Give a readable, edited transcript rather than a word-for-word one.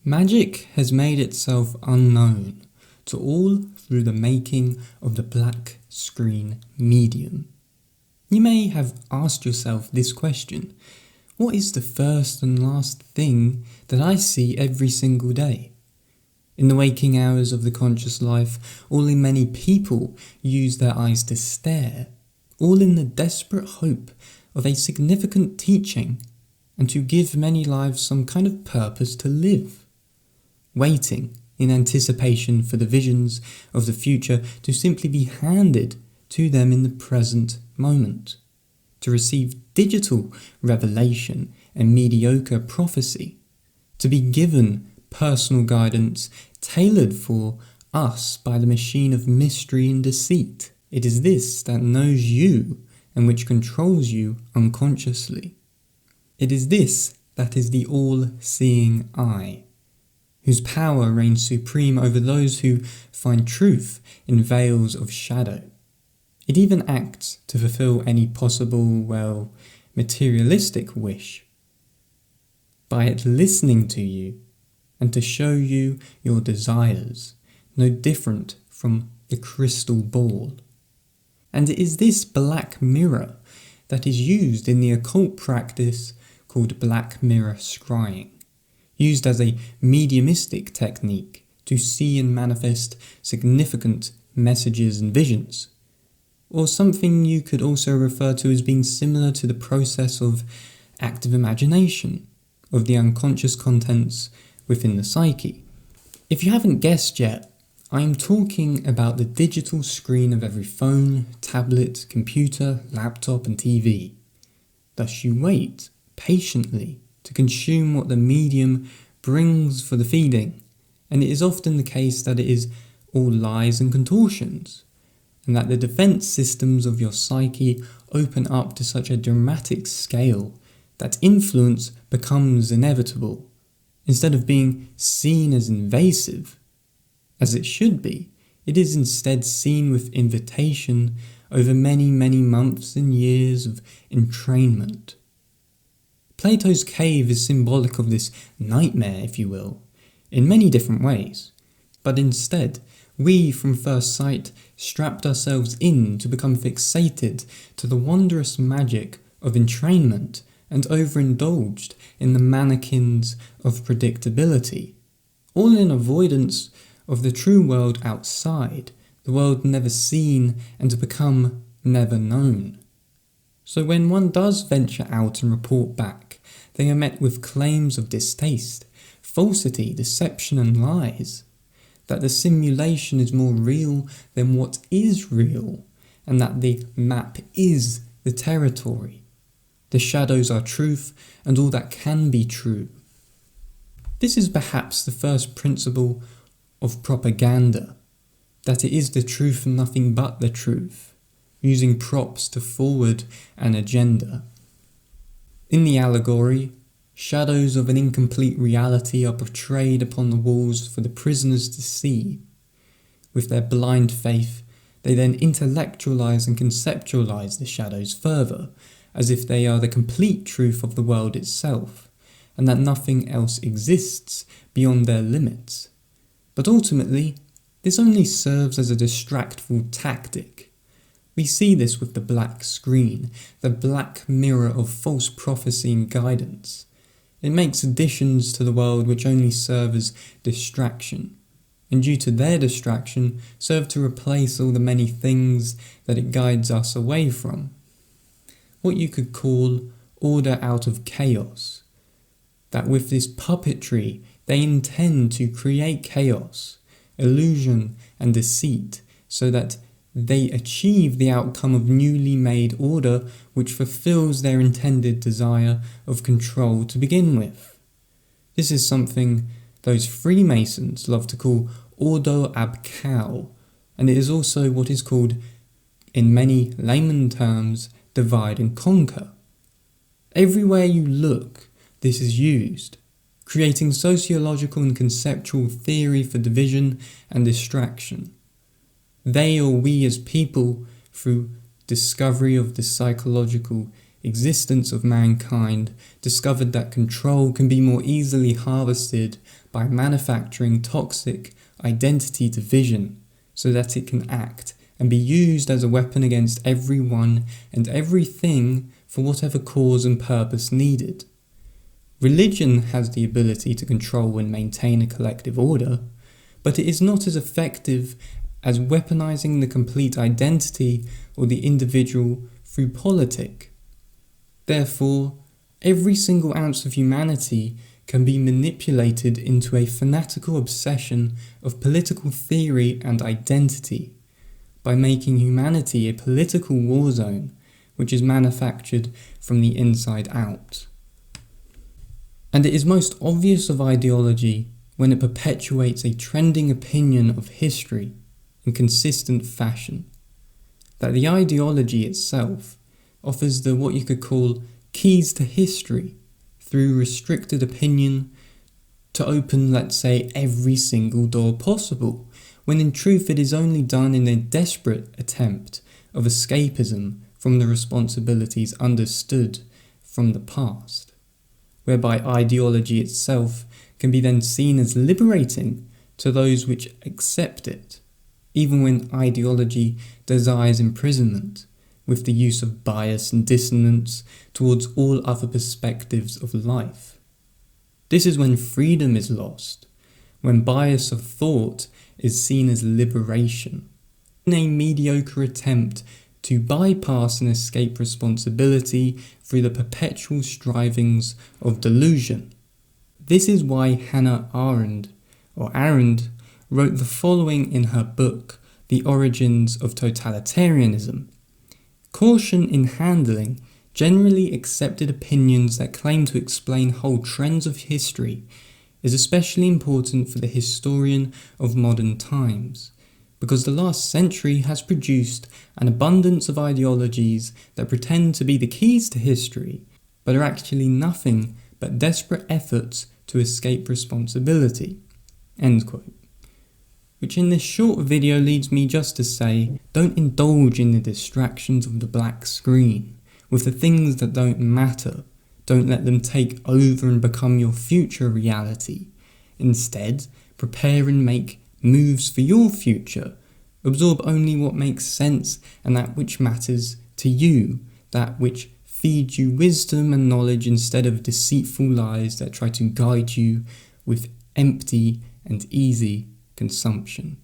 Magic has made itself unknown to all through the making of the black screen medium. You may have asked yourself this question: what is the first and last thing that I see every single day? In the waking hours of the conscious life, only many people use their eyes to stare, all in the desperate hope of a significant teaching and to give many lives some kind of purpose to live, waiting in anticipation for the visions of the future to simply be handed to them in the present moment, to receive digital revelation and mediocre prophecy, to be given personal guidance tailored for us by the machine of mystery and deceit. It is this that knows you and which controls you unconsciously. It is this that is the all-seeing eye, whose power reigns supreme over those who find truth in veils of shadow. It even acts to fulfill any possible, materialistic wish, by it listening to you and to show you your desires, no different from the crystal ball. And it is this black mirror that is used in the occult practice called black mirror scrying, used as a mediumistic technique to see and manifest significant messages and visions, or something you could also refer to as being similar to the process of active imagination of the unconscious contents within the psyche. If you haven't guessed yet, I am talking about the digital screen of every phone, tablet, computer, laptop and TV. Thus you wait patiently to consume what the medium brings for the feeding, and it is often the case that it is all lies and contortions, and that the defense systems of your psyche open up to such a dramatic scale that influence becomes inevitable, instead of being seen as invasive, as it should be. It is instead seen with invitation over many, many months and years of entrainment. Plato's cave is symbolic of this nightmare, if you will, in many different ways, but instead, we from first sight strapped ourselves in to become fixated to the wondrous magic of entrainment and overindulged in the mannequins of predictability, all in avoidance of the true world outside, the world never seen and to become never known. So when one does venture out and report back, they are met with claims of distaste, falsity, deception and lies, that the simulation is more real than what is real, and that the map is the territory. The shadows are truth and all that can be true. This is perhaps the first principle of propaganda, that it is the truth and nothing but the truth, using props to forward an agenda. In the allegory, shadows of an incomplete reality are portrayed upon the walls for the prisoners to see. With their blind faith, they then intellectualize and conceptualize the shadows further, as if they are the complete truth of the world itself, and that nothing else exists beyond their limits. But ultimately, this only serves as a distractful tactic. We see this with the black screen, the black mirror of false prophecy and guidance. It makes additions to the world which only serve as distraction, and due to their distraction, serve to replace all the many things that it guides us away from. What you could call order out of chaos. That with this puppetry, they intend to create chaos, illusion and deceit, so that they achieve the outcome of newly made order which fulfills their intended desire of control to begin with. This is something those Freemasons love to call ordo ab chao, and it is also what is called, in many layman terms, divide and conquer. Everywhere you look, this is used, creating sociological and conceptual theory for division and distraction. They or we as people, through discovery of the psychological existence of mankind, discovered that control can be more easily harvested by manufacturing toxic identity division so that it can act and be used as a weapon against everyone and everything for whatever cause and purpose needed. Religion has the ability to control and maintain a collective order, but it is not as effective as weaponizing the complete identity or the individual through politic. Therefore, every single ounce of humanity can be manipulated into a fanatical obsession of political theory and identity by making humanity a political war zone which is manufactured from the inside out. And it is most obvious of ideology when it perpetuates a trending opinion of history in consistent fashion, that the ideology itself offers the what you could call keys to history through restricted opinion to open, let's say, every single door possible, when in truth it is only done in a desperate attempt of escapism from the responsibilities understood from the past, whereby ideology itself can be then seen as liberating to those which accept it, even when ideology desires imprisonment, with the use of bias and dissonance towards all other perspectives of life. This is when freedom is lost, when bias of thought is seen as liberation, in a mediocre attempt to bypass and escape responsibility through the perpetual strivings of delusion. This is why Hannah Arendt wrote the following in her book, The Origins of Totalitarianism. Caution in handling generally accepted opinions that claim to explain whole trends of history is especially important for the historian of modern times, because the last century has produced an abundance of ideologies that pretend to be the keys to history, but are actually nothing but desperate efforts to escape responsibility." End quote. Which in this short video leads me just to say, don't indulge in the distractions of the black screen, with the things that don't matter. Don't let them take over and become your future reality. Instead, prepare and make moves for your future. Absorb only what makes sense and that which matters to you, that which feeds you wisdom and knowledge instead of deceitful lies that try to guide you with empty and easy consumption.